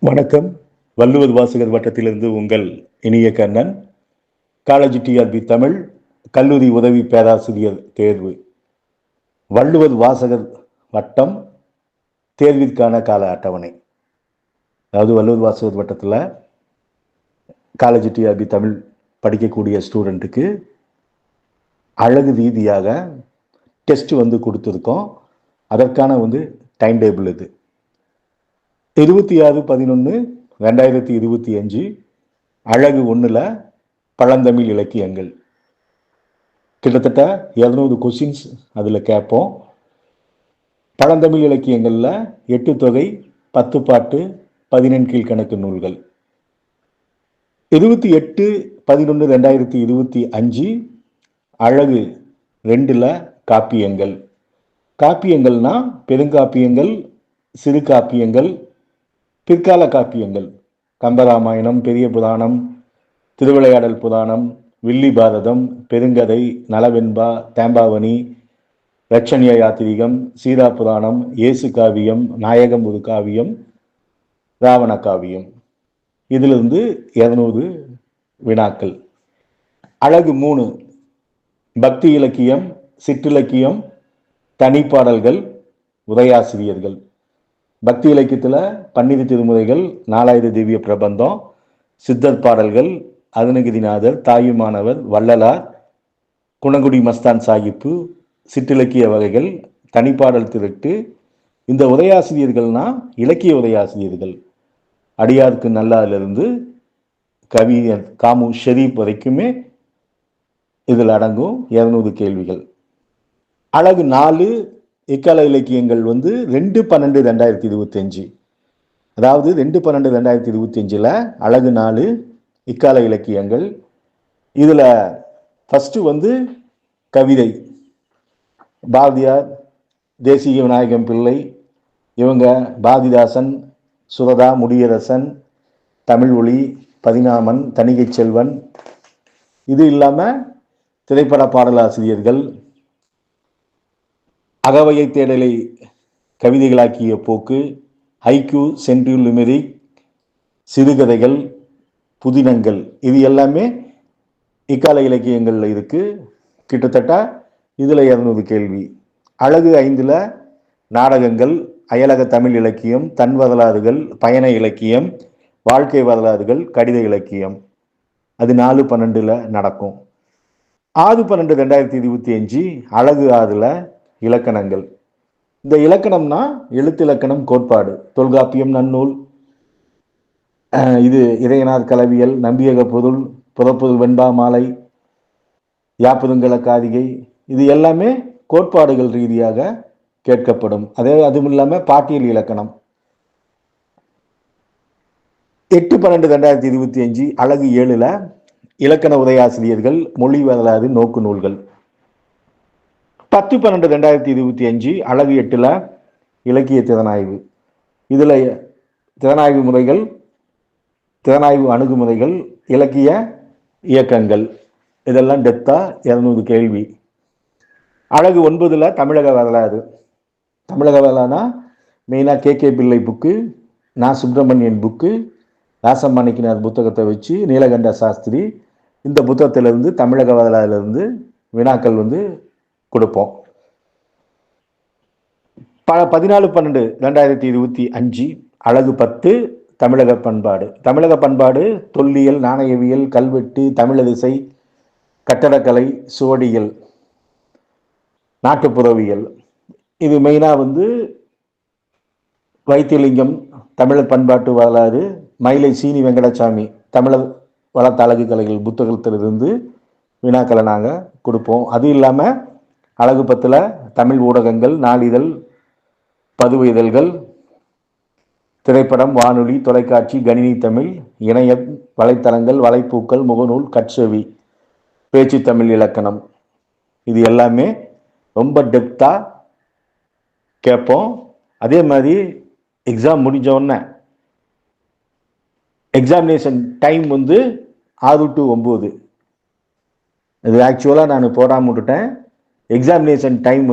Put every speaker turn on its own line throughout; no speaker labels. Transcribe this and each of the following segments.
வணக்கம். வள்ளுவர் வாசகர் வட்டத்திலிருந்து உங்கள் இனிய கண்ணன். காலேஜ் டிஆர்பி தமிழ் கல்லூரி உதவி பேராசிரியர் தேர்வு. வள்ளுவர் வாசகர் வட்டம் தேர்விற்கான கால அட்டவணை. அதாவது வள்ளுவர் வாசகர் வட்டத்தில் காலேஜ் டிஆர்பி தமிழ் படிக்கக்கூடிய ஸ்டூடெண்ட்டுக்கு அழகு ரீதியாக டெஸ்ட் கொடுத்துருக்கோம். அதற்கான டைம் டேபிள் இது 26/11/2025 அழகு 1ல் பழந்தமிழ் இலக்கியங்கள். கிட்டத்தட்ட 200 கொஸ்டின்ஸ் அதில் கேட்போம். பழந்தமிழ் இலக்கியங்களில் 8 தொகை, 10 பாட்டு, 15 கீழ்கணக்கு நூல்கள். 28/11/2025 அழகு 2ல் காப்பியங்கள். காப்பியங்கள்னா பெருங்காப்பியங்கள், சிறு காப்பியங்கள், பிற்கால காப்பியங்கள். கம்பராமாயணம், பெரிய புராணம், திருவிளையாடல் புராணம், வில்லி பாரதம், பெருங்கதை, நலவெண்பா, தேம்பாவணி, ரட்சணிய யாத்திரிகம், சீரா புராணம், இயேசு காவியம், நாயகம் ஒரு காவியம், ராவண காவியம். இதிலிருந்து 200 வினாக்கள். அழகு 3 பக்தி இலக்கியம், சிற்றிலக்கியம், தனிப்பாடல்கள், உரையாசிரியர்கள். பக்தி இலக்கியத்தில் பன்னிரு திருமுறைகள், 4000 திவ்ய பிரபந்தம், சித்தர் பாடல்கள், அருணகிரிநாதர், தாயுமானவர், வள்ளலார், குணங்குடி மஸ்தான் சாஹிப்பு, சிற்றிலக்கிய வகைகள், தனிப்பாடல் திரட்டு. இந்த உரையாசிரியர்கள்னா இலக்கிய உரையாசிரியர்கள். அடியார்க்கு நல்லாரிலிருந்து கவிஞர் காமு ஷெரீப் வரைக்குமே இதில் அடங்கும் 200 கேள்விகள். அழகு 4 இக்கால இலக்கியங்கள் 2/12/2025. அதாவது 2/12/2025 அழகு 4 இக்கால இலக்கியங்கள். இதில் ஃபஸ்ட்டு கவிதை. பாரதியார், தேசிக விநாயகம் பிள்ளை, இவங்க பாரதிதாசன், சுரதா, முடியரசன், தமிழ் ஒளி, பதினாமன், தணிகை செல்வன். இது இல்லாமல் திரைப்பட பாடலாசிரியர்கள், அகவையை தேடலை கவிதைகளாக்கிய போக்கு, ஹைக்கூ, சென்ட்யூல் லிமெரிக், சிறுகதைகள், புதினங்கள். இது எல்லாமே இக்கால இலக்கியங்களில் இருக்கு. கிட்டத்தட்ட இதில் 200 கேள்வி. அழகு 5ல் நாடகங்கள், அயலக தமிழ் இலக்கியம், தன் வரலாறுகள், பயண இலக்கியம், வாழ்க்கை வரலாறுகள், கடித இலக்கியம். அது 4/12 நடக்கும். 6/12/2025 அழகு 6ல் இலக்கணங்கள். இந்த இலக்கணம்னா எழுத்திலக்கணம் கோட்பாடு, தொல்காப்பியம், நன்னூல், இது இறையனார் களவியல், நம்பியக பொருள், புறப்பொருள் வெண்பா மாலை, யாப்பதுங்கல காதிகை. இது எல்லாமே கோட்பாடுகள் ரீதியாக கேட்கப்படும். அதுவும் இல்லாமல் பாட்டியல் இலக்கணம். 8/12/2025 அழகு 7ல் இலக்கண உரையாசிரியர்கள், மொழி வரலாறு, நோக்கு நூல்கள். 10/12/2025 அழகு 8ல் இலக்கிய திறனாய்வு. இதில் திறனாய்வு முறைகள், திறனாய்வு அணுகுமுறைகள், இலக்கிய இயக்கங்கள். இதெல்லாம் டெப்த்தாக 200 கேள்வி. அழகு 9ல் தமிழக வரலாறு. தமிழக வரலாறுனா மெயினாக கே பிள்ளை புக்கு, நா சுப்பிரமணியன் புக்கு, ராசமாணிக்கினார் புத்தகத்தை வச்சு நீலகண்ட சாஸ்திரி, இந்த புத்தகத்திலிருந்து தமிழக வரலாறுலேருந்து வினாக்கள் கொடுப்போம். 14/12/2025 அழகு 10 தமிழக பண்பாடு. தமிழக பண்பாடு தொல்லியல், நாணயவியல், கல்வெட்டு, தமிழரிசை, கட்டடக்கலை, சுவடியல், நாட்டுப்புறவியல். இது மெயினாக வைத்தியலிங்கம் தமிழர் பண்பாட்டு வரலாறு, மயிலை சீனி வெங்கடசாமி தமிழர் வளர்த்த அழகு கலைகள் புத்தகத்திலிருந்து வினாக்களை நாங்கள் கொடுப்போம். அது இல்லாமல் அழகு 10ல் தமிழ் ஊடகங்கள், நாளிதழ், பதுவு இதழ்கள், திரைப்படம், வானொலி, தொலைக்காட்சி, கணினி தமிழ், இணைய வலைத்தளங்கள், வலைப்பூக்கள், முகநூல், கட்செவி, பேச்சு தமிழ் இலக்கணம். இது எல்லாமே ரொம்ப டெப்த்தாக கேட்போம். அதே மாதிரி எக்ஸாம் முடிஞ்ச உடனே எக்ஸாமினேஷன் டைம் 6 to 9. இது ஆக்சுவலாக நான் போடாமல் விட்டுட்டேன். எக்ஸாமினேஷன் டைம்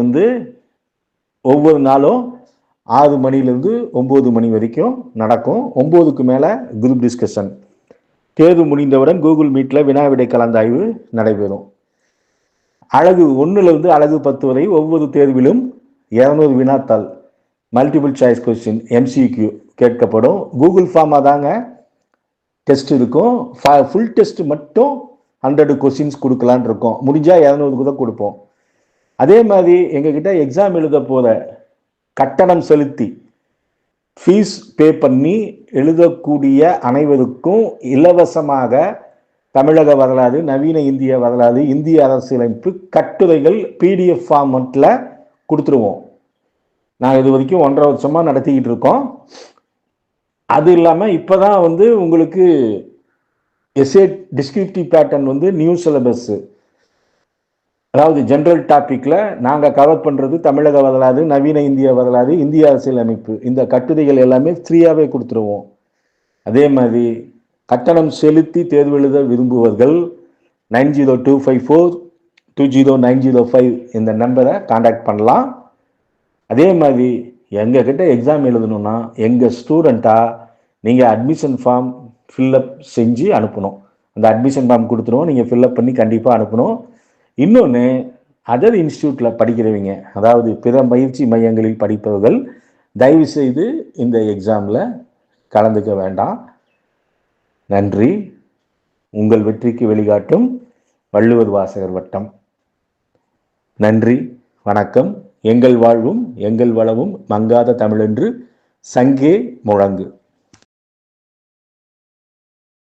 ஒவ்வொரு நாளும் 6 மணிலேருந்து 9 மணி வரைக்கும் நடக்கும். 9க்கு மேலே குரூப் டிஸ்கஷன். தேர்வு முடிந்தவுடன் கூகுள் மீட்டில் வினாவிடை கலந்தாய்வு நடைபெறும். அழகு 1லிருந்து அழகு 10 வரை ஒவ்வொரு தேர்விலும் 200 வினாத்தாள் மல்டிபிள் சாய்ஸ் கொஸ்டின் MCQ கேட்கப்படும். கூகுள் ஃபார்மாக தாங்க டெஸ்ட் இருக்கும். ஃபுல் டெஸ்ட் மட்டும் 100 கொஸ்டின்ஸ் கொடுக்கலான் இருக்கோம். முடிஞ்சால் 200 தான் கொடுப்போம். அதே மாதிரி எங்ககிட்ட எக்ஸாம் எழுத போகிற கட்டணம் செலுத்தி ஃபீஸ் பே பண்ணி எழுதக்கூடிய அனைவருக்கும் இலவசமாக தமிழக வரலாறு, நவீன இந்திய வரலாறு, இந்திய அரசியலமைப்பு கட்டுரைகள் PDF ஃபார்மெட்டில் கொடுத்துருவோம். நான் இது வரைக்கும் 1.5 வருஷமாக நடத்திக்கிட்டு இருக்கோம். அது இல்லாமல் இப்போ தான் உங்களுக்கு SA descriptive pattern new syllabus, அதாவது ஜென்ரல் டாப்பிக்கில் நாங்கள் கவர் பண்ணுறது தமிழக வரலாறு, நவீன இந்திய வரலாறு, இந்திய அரசியலமைப்பு, இந்த கட்டுரைகள் எல்லாமே ஃப்ரீயாகவே கொடுத்துருவோம். அதே மாதிரி கட்டணம் செலுத்தி தேர்வு எழுத விரும்புவர்கள் 9025420905 இந்த நம்பரை கான்டாக்ட் பண்ணலாம். அதே மாதிரி எங்ககிட்ட எக்ஸாம் எழுதணும்னா எங்கள் ஸ்டூடெண்ட்டாக நீங்கள் அட்மிஷன் ஃபார்ம் ஃபில்லப் செஞ்சு அனுப்பணும். அந்த அட்மிஷன் ஃபார்ம் கொடுத்துருவோம், நீங்கள் ஃபில்லப் பண்ணி கண்டிப்பாக அனுப்பணும். இன்னொன்று, அதர் இன்ஸ்டியூட்டில் படிக்கிறவங்க, அதாவது பிற பயிற்சி மையங்களில் படிப்பவர்கள் தயவுசெய்து இந்த எக்ஸாமில் கலந்துக்க வேண்டாம். நன்றி. உங்கள் வெற்றிக்கு வழிகாட்டும் வள்ளுவர் வாசகர் வட்டம். நன்றி, வணக்கம். எங்கள் வாழ்வும் எங்கள் வளமும் மங்காத தமிழென்று சங்கே முழங்கு.